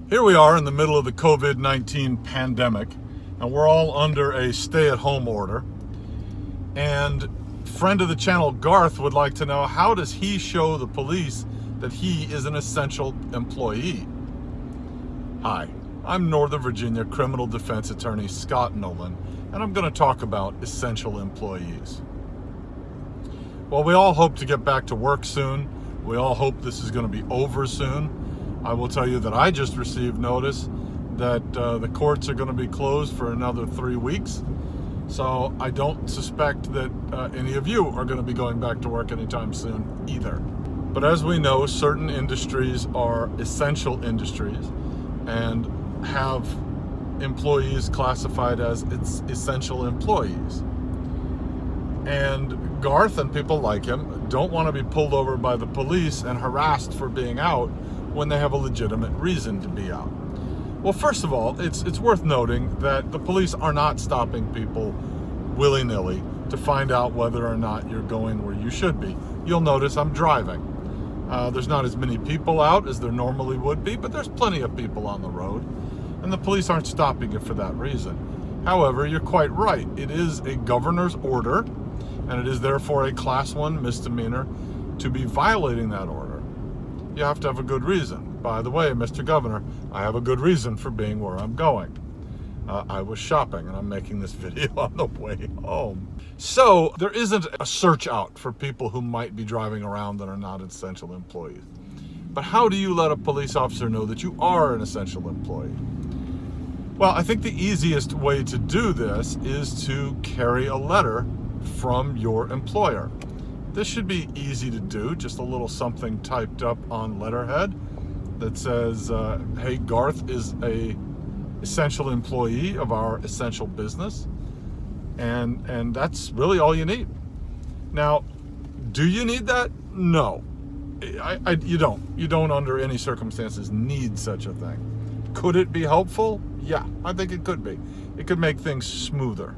Here we are in the middle of the COVID-19 pandemic, and we're all under a stay-at-home order. And friend of the channel, Garth, would like to know, how does he show the police that he is an essential employee? Hi, I'm Northern Virginia criminal defense attorney Scott Nolan, and I'm going to talk about essential employees. Well, we all hope to get back to work soon. We all hope this is going to be over soon. I will tell you that I just received notice that the courts are going to be closed for another 3 weeks. So I don't suspect that any of you are going to be going back to work anytime soon either. But as we know, certain industries are essential industries and have employees classified as essential employees. And Garth and people like him don't want to be pulled over by the police and harassed for being out when they have a legitimate reason to be out. Well, first of all, it's worth noting that the police are not stopping people willy-nilly to find out whether or not you're going where you should be. You'll notice I'm driving. There's not as many people out as there normally would be, but there's plenty of people on the road, and the police aren't stopping you for that reason. However, you're quite right. It is a governor's order, and it is therefore a Class 1 misdemeanor to be violating that order. You have to have a good reason. By the way, Mr. Governor, I have a good reason for being where I'm going. I was shopping and I'm making this video on the way home. So there isn't a search out for people who might be driving around that are not essential employees. But how do you let a police officer know that you are an essential employee? Well, I think the easiest way to do this is to carry a letter from your employer. This should be easy to do, just a little something typed up on letterhead that says, hey, Garth is a essential employee of our essential business, and that's really all you need. Now, do you need that? No, you don't. You don't under any circumstances need such a thing. Could it be helpful? Yeah, I think it could be. It could make things smoother.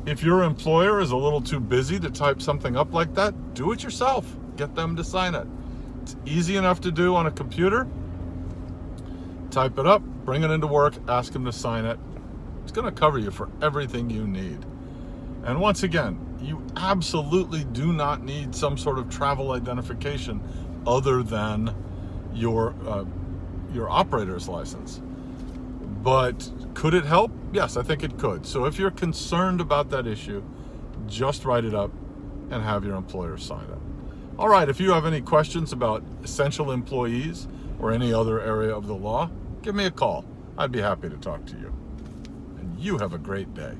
If your employer is a little too busy to type something up like that, do it yourself. Get them to sign it. It's easy enough to do on a computer. Type it up, bring it into work, ask them to sign it. It's going to cover you for everything you need. And once again, you absolutely do not need some sort of travel identification other than your operator's license. But could it help? Yes, I think it could. So if you're concerned about that issue, just write it up and have your employer sign it. All right, if you have any questions about essential employees or any other area of the law, give me a call. I'd be happy to talk to you. And you have a great day.